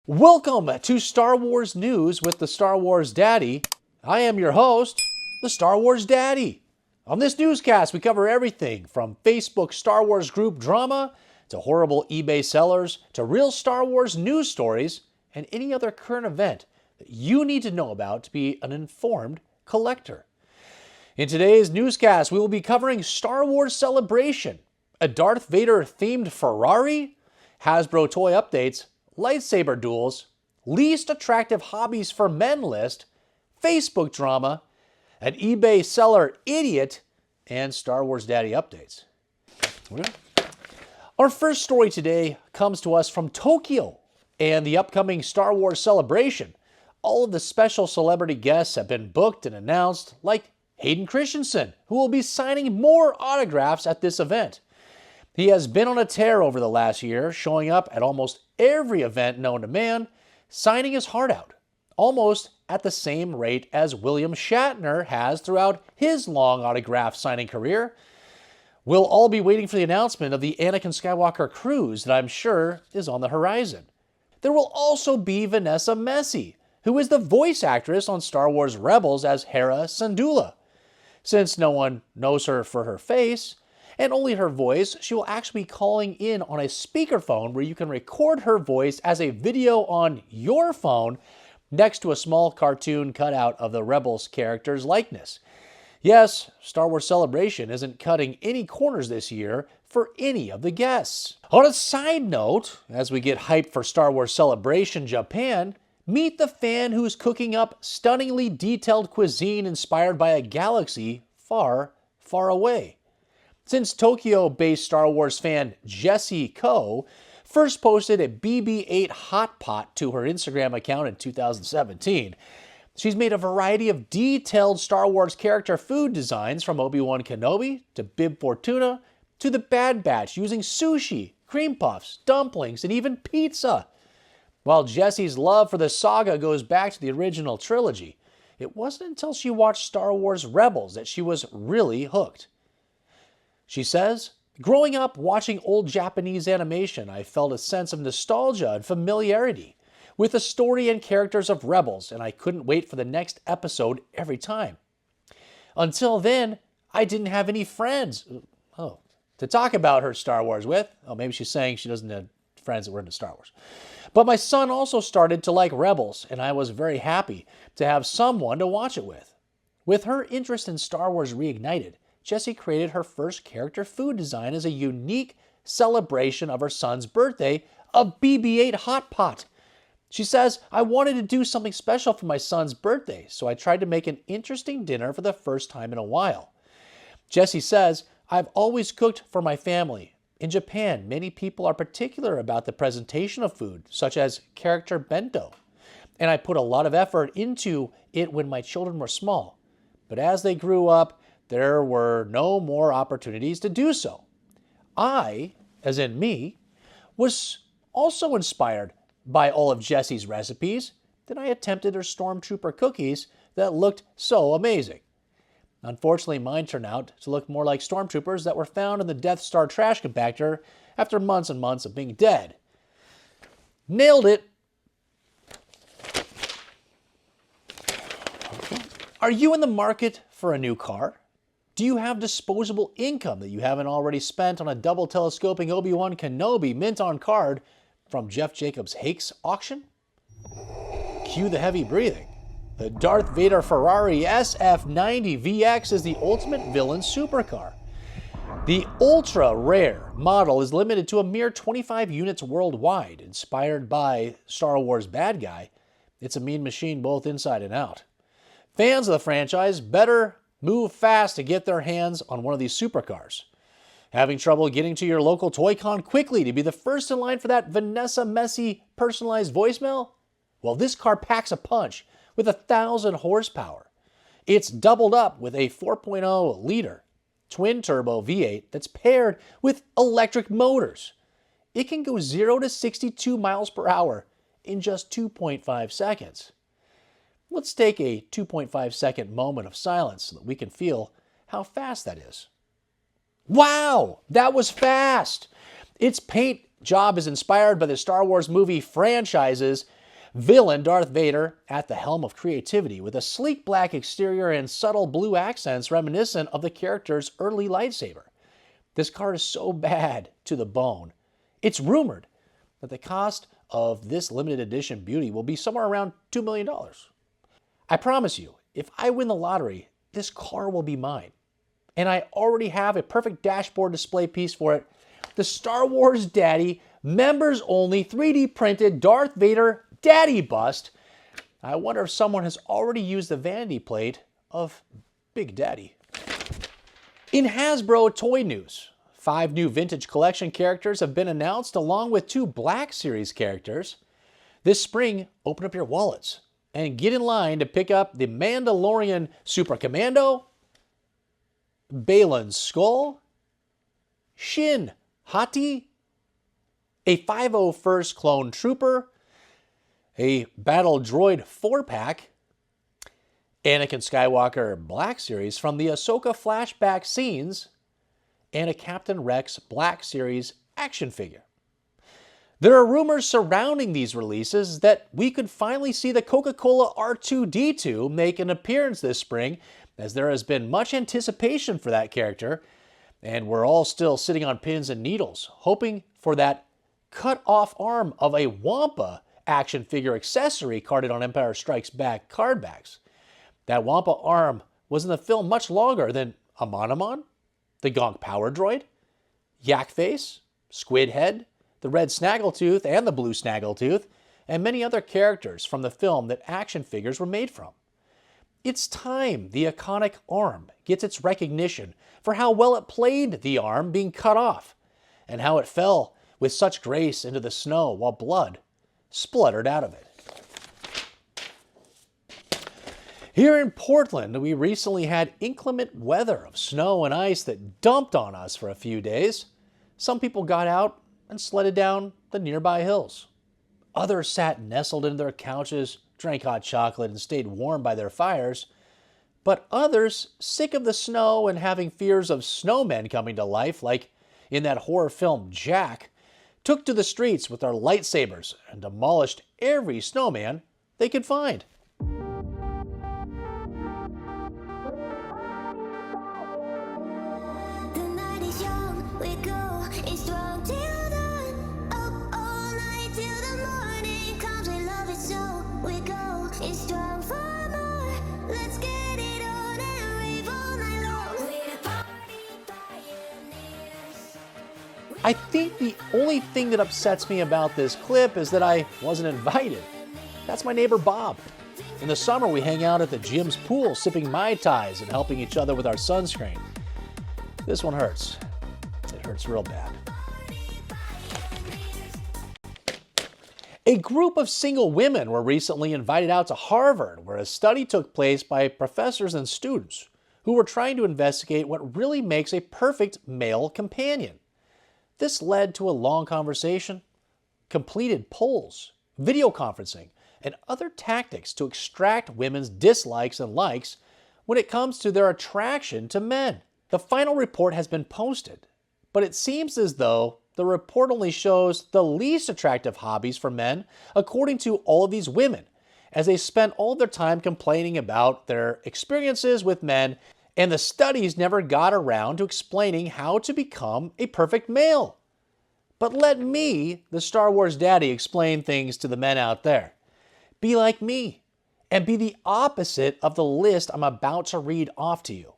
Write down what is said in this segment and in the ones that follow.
Welcome to Star Wars News with the Star Wars Daddy. I am your host, the Star Wars Daddy. On this newscast, we cover everything from Facebook Star Wars group drama to horrible eBay sellers to real Star Wars news stories and any other current event that you need to know about to be an informed collector. In today's newscast, we will be covering Star Wars Celebration, a Darth Vader themed Ferrari, Hasbro toy updates, lightsaber duels, least attractive hobbies for men list, Facebook drama, an eBay seller idiot, and Star Wars Daddy updates. Our first story today comes to us from Tokyo and the upcoming Star Wars Celebration. All of the special celebrity guests have been booked and announced, like Hayden Christensen, who will be signing more autographs at this event. He has been on a tear over the last year, showing up at almost every event known to man, signing his heart out, almost at the same rate as William Shatner has throughout his long autograph signing career. We'll all be waiting for the announcement of the Anakin Skywalker cruise that I'm sure is on the horizon. There will also be Vanessa Messi, who is the voice actress on Star Wars Rebels as Hera Syndulla. Since no one knows her for her face, and only her voice, she will actually be calling in on a speakerphone where you can record her voice as a video on your phone next to a small cartoon cutout of the Rebels character's likeness. Yes, Star Wars Celebration isn't cutting any corners this year for any of the guests. On a side note, as we get hyped for Star Wars Celebration Japan, meet the fan who's cooking up stunningly detailed cuisine inspired by a galaxy far, far away. Since Tokyo-based Star Wars fan Jessie Ko first posted a BB-8 hot pot to her Instagram account in 2017, she's made a variety of detailed Star Wars character food designs from Obi-Wan Kenobi to Bib Fortuna to the Bad Batch using sushi, cream puffs, dumplings, and even pizza. While Jessie's love for the saga goes back to the original trilogy, it wasn't until she watched Star Wars Rebels that she was really hooked. She says, "Growing up watching old Japanese animation, I felt a sense of nostalgia and familiarity with the story and characters of Rebels, and I couldn't wait for the next episode every time. Until then, I didn't have any friends to talk about her Star Wars with." Oh, maybe she's saying she doesn't have friends that were into Star Wars. "But my son also started to like Rebels, and I was very happy to have someone to watch it with." With her interest in Star Wars reignited, Jessie created her first character food design as a unique celebration of her son's birthday, a BB-8 hot pot. She says, "I wanted to do something special for my son's birthday, so I tried to make an interesting dinner for the first time in a while." Jessie says, "I've always cooked for my family. In Japan, many people are particular about the presentation of food, such as character bento, and I put a lot of effort into it when my children were small. But as they grew up, there were no more opportunities to do so. I, as in me, was also inspired by all of Jessie's recipes. Then I attempted her stormtrooper cookies that looked so amazing. Unfortunately, mine turned out to look more like stormtroopers that were found in the Death Star trash compactor after months and months of being dead." Nailed it. Are you in the market for a new car? Do you have disposable income that you haven't already spent on a double telescoping Obi-Wan Kenobi mint on card from Jeff Jacobs' Hakes auction? Cue the heavy breathing. The Darth Vader Ferrari SF90 VX is the ultimate villain supercar. The ultra-rare model is limited to a mere 25 units worldwide. Inspired by Star Wars bad guy, it's a mean machine both inside and out. Fans of the franchise better move fast to get their hands on one of these supercars. Having trouble getting to your local Toy Con quickly to be the first in line for that Vanessa Messi personalized voicemail? Well, this car packs a punch with 1,000 horsepower. It's doubled up with a 4.0-liter twin-turbo V8 that's paired with electric motors. It can go 0 to 62 miles per hour in just 2.5 seconds. Let's take a 2.5-second moment of silence so that we can feel how fast that is. Wow, that was fast! Its paint job is inspired by the Star Wars movie franchises Villain Darth Vader at the helm of creativity with a sleek black exterior and subtle blue accents reminiscent of the character's early lightsaber. This card is so bad to the bone. It's rumored that the cost of this limited edition beauty will be somewhere around $2 million. I promise you, if I win the lottery, this car will be mine. And I already have a perfect dashboard display piece for it. The Star Wars Daddy members only 3D printed Darth Vader Daddy bust. I wonder if someone has already used the vanity plate of Big Daddy. In Hasbro toy news, 5 new vintage collection characters have been announced along with 2 Black Series characters. This spring, open up your wallets and get in line to pick up the Mandalorian Super Commando, Balin's Skull, Shin Hati, a 501st Clone Trooper, a Battle Droid 4-pack, Anakin Skywalker Black Series from the Ahsoka flashback scenes, and a Captain Rex Black Series action figure. There are rumors surrounding these releases that we could finally see the Coca-Cola R2-D2 make an appearance this spring, as there has been much anticipation for that character, and we're all still sitting on pins and needles, hoping for that cut-off arm of a Wampa action figure accessory carded on Empire Strikes Back card backs. That Wampa arm was in the film much longer than Amon, the Gonk Power Droid, Yak Face, Squid Head, the Red Snaggletooth and the Blue Snaggletooth, and many other characters from the film that action figures were made from. It's time the iconic arm gets its recognition for how well it played the arm being cut off, and how it fell with such grace into the snow while blood spluttered out of it. Here in Portland, we recently had inclement weather of snow and ice that dumped on us for a few days. Some people got out and sledded down the nearby hills. Others sat nestled in their couches, drank hot chocolate, and stayed warm by their fires. But others, sick of the snow and having fears of snowmen coming to life, like in that horror film Jack, took to the streets with their lightsabers and demolished every snowman they could find. I think the only thing that upsets me about this clip is that I wasn't invited. That's my neighbor Bob. In the summer, we hang out at the gym's pool, sipping Mai Tais and helping each other with our sunscreen. This one hurts. It hurts real bad. A group of single women were recently invited out to Harvard, where a study took place by professors and students who were trying to investigate what really makes a perfect male companion. This led to a long conversation, completed polls, video conferencing, and other tactics to extract women's dislikes and likes when it comes to their attraction to men. The final report has been posted, but it seems as though the report only shows the least attractive hobbies for men according to all of these women, as they spent all their time complaining about their experiences with men, and the studies never got around to explaining how to become a perfect male. But let me, the Star Wars Daddy, explain things to the men out there. Be like me, and be the opposite of the list I'm about to read off to you.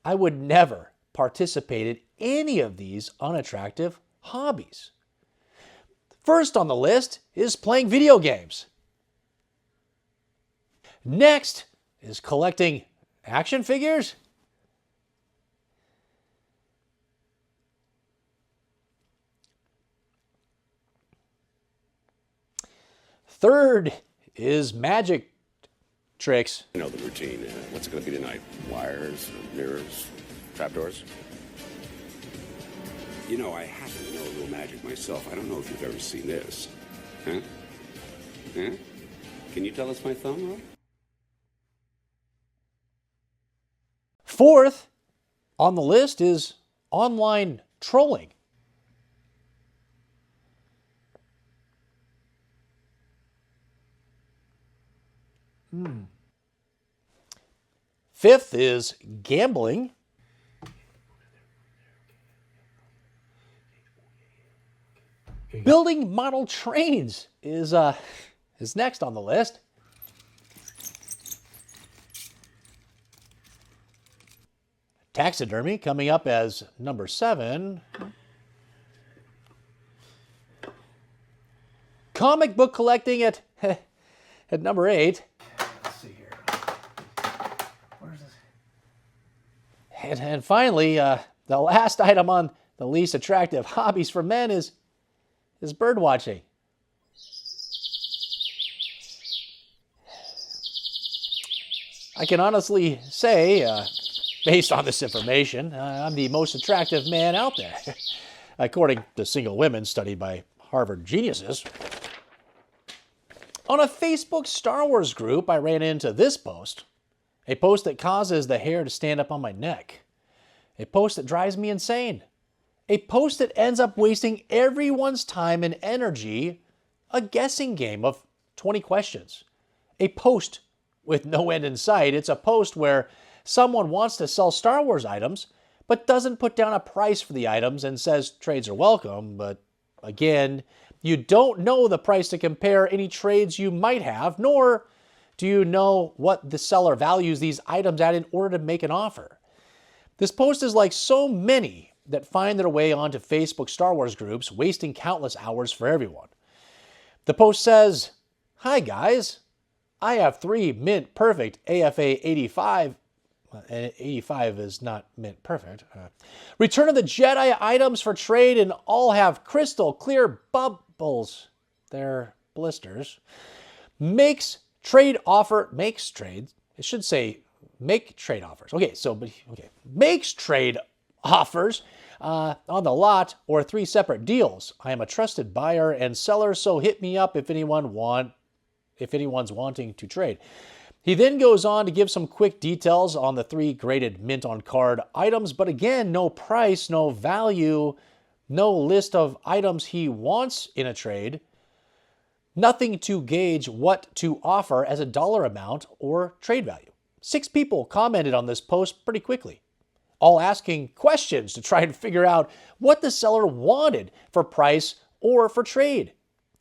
I would never participate in any of these unattractive hobbies. First on the list is playing video games. Next is collecting action figures. Third is magic tricks. You know the routine. What's it going to be tonight? Wires, mirrors, trapdoors? You know, I happen to know a little magic myself. I don't know if you've ever seen this. Huh? Huh? Can you tell us my thumb, Roy? Fourth on the list is online trolling. Fifth is gambling. Building model trains is next on the list. Taxidermy coming up as number 7. Comic book collecting at number 8. Let's see here. Where's this? And finally, the last item on the least attractive hobbies for men is bird watching. I can honestly say, based on this information, I'm the most attractive man out there, according to single women studied by Harvard geniuses. On a Facebook Star Wars group, I ran into this post, a post that causes the hair to stand up on my neck, a post that drives me insane, a post that ends up wasting everyone's time and energy, a guessing game of 20 questions, a post with no end in sight. It's a post where someone wants to sell Star Wars items, but doesn't put down a price for the items and says trades are welcome. But again, you don't know the price to compare any trades you might have, nor do you know what the seller values these items at in order to make an offer. This post is like so many that find their way onto Facebook Star Wars groups, wasting countless hours for everyone. The post says, "Hi guys, I have 3 mint perfect AFA 85. 85 is not mint perfect. Return of the Jedi items for trade and all have crystal clear bubbles. They're blisters. Makes trade offer, makes trade. It should say make trade offers. Makes trade offers on the lot or 3 separate deals. I am a trusted buyer and seller, so hit me up if anyone's wanting to trade." He then goes on to give some quick details on the 3 graded mint on card items, but again, no price, no value, no list of items he wants in a trade, nothing to gauge what to offer as a dollar amount or trade value. 6 people commented on this post pretty quickly, all asking questions to try and figure out what the seller wanted for price or for trade.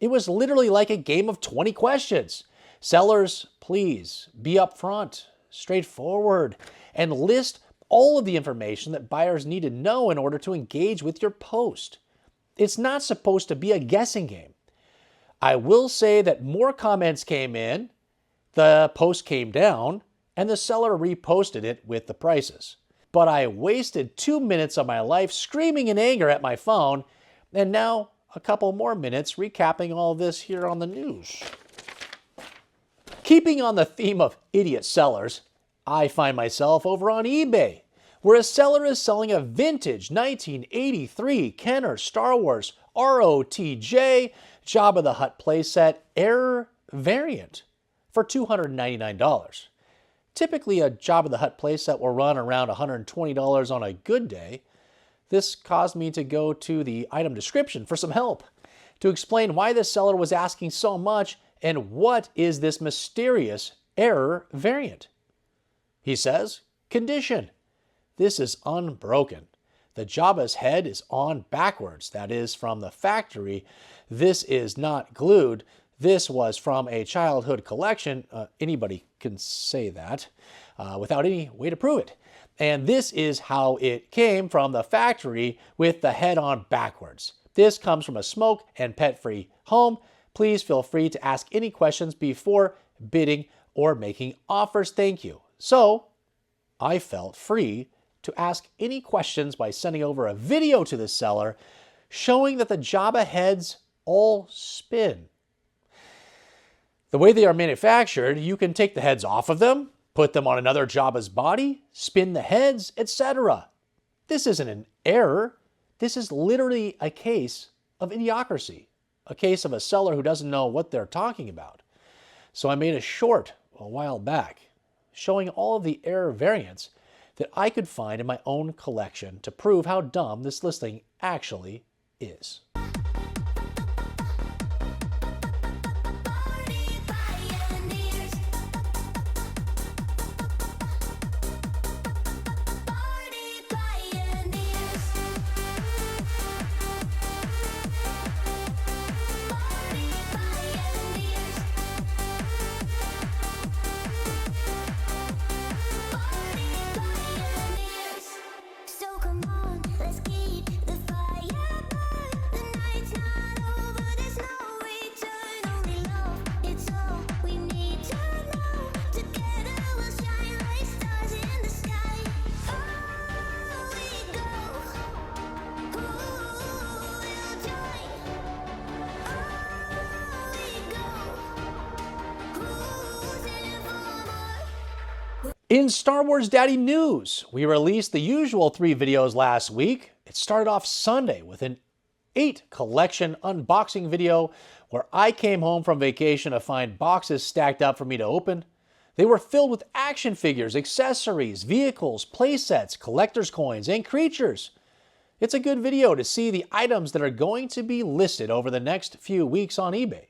It was literally like a game of 20 questions. Sellers, please be upfront, straightforward, and list all of the information that buyers need to know in order to engage with your post. It's not supposed to be a guessing game. I will say that more comments came in, the post came down, and the seller reposted it with the prices. But I wasted 2 minutes of my life screaming in anger at my phone, and now a couple more minutes recapping all this here on the news. Keeping on the theme of idiot sellers, I find myself over on eBay, where a seller is selling a vintage 1983 Kenner Star Wars ROTJ Jabba the Hutt playset Error variant for $299. Typically, a Jabba the Hutt playset will run around $120 on a good day. This caused me to go to the item description for some help to explain why the seller was asking so much and what is this mysterious Error variant. He says, condition. This is unbroken. The Jabba's head is on backwards. That is from the factory. This is not glued. This was from a childhood collection. Anybody can say that without any way to prove it. And this is how it came from the factory with the head on backwards. This comes from a smoke and pet-free home. Please feel free to ask any questions before bidding or making offers. Thank you. So I felt free to ask any questions by sending over a video to the seller showing that the Jabba heads all spin. The way they are manufactured, you can take the heads off of them, put them on another Jabba's body, spin the heads, etc. This isn't an error. This is literally a case of idiocracy, a case of a seller who doesn't know what they're talking about. So I made a short a while back showing all of the error variants that I could find in my own collection to prove how dumb this listing actually is. In Star Wars Daddy news, we released the usual 3 videos last week. It started off Sunday with an 8 collection unboxing video where I came home from vacation to find boxes stacked up for me to open. They were filled with action figures, accessories, vehicles, playsets, collector's coins, and creatures. It's a good video to see the items that are going to be listed over the next few weeks on eBay.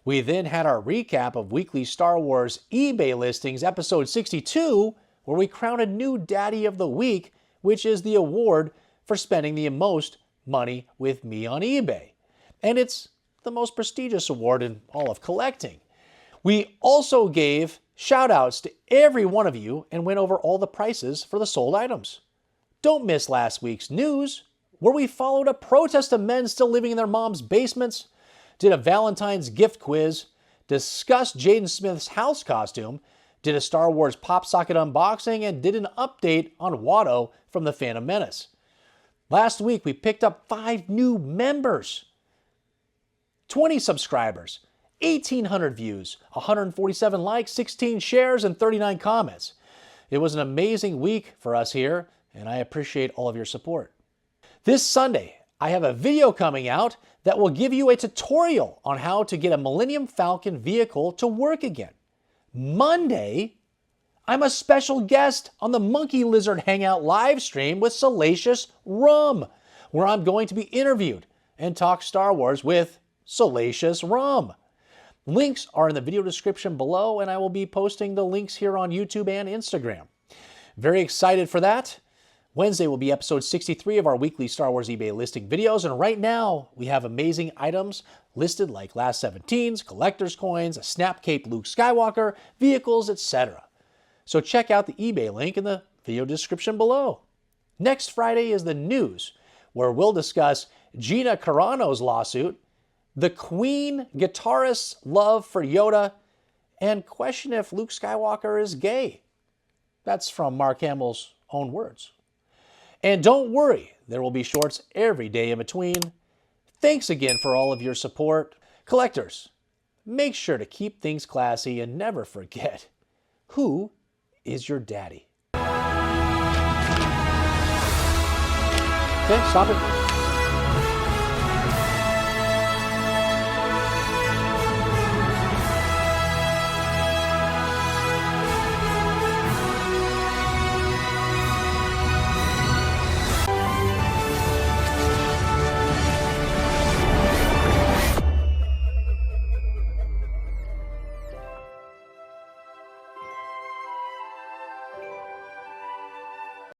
We then had our recap of weekly Star Wars eBay listings, episode 62, where we crowned a new Daddy of the Week, which is the award for spending the most money with me on eBay. And it's the most prestigious award in all of collecting. We also gave shout outs to every one of you and went over all the prices for the sold items. Don't miss last week's news, where we followed a protest of men still living in their mom's basements, did a Valentine's gift quiz, discussed Jaden Smith's house costume, did a Star Wars pop socket unboxing, and did an update on Watto from The Phantom Menace. Last week, we picked up 5 new members, 20 subscribers, 1,800 views, 147 likes, 16 shares, and 39 comments. It was an amazing week for us here, and I appreciate all of your support. This Sunday, I have a video coming out that will give you a tutorial on how to get a Millennium Falcon vehicle to work again. Monday, I'm a special guest on the Monkey Lizard Hangout live stream with Salacious Rum, where I'm going to be interviewed and talk Star Wars with Salacious Rum. Links are in the video description below, and I will be posting the links here on YouTube and Instagram. Very excited for that. Wednesday will be episode 63 of our weekly Star Wars eBay listing videos, and right now we have amazing items listed like Last 17s, collector's coins, a snap cape Luke Skywalker, vehicles, etc. So check out the eBay link in the video description below. Next Friday is the news, where we'll discuss Gina Carano's lawsuit, the Queen guitarist's love for Yoda, and question if Luke Skywalker is gay. That's from Mark Hamill's own words. And don't worry, there will be shorts every day in between. Thanks again for all of your support. Collectors, make sure to keep things classy and never forget, who is your daddy? Okay, stop it.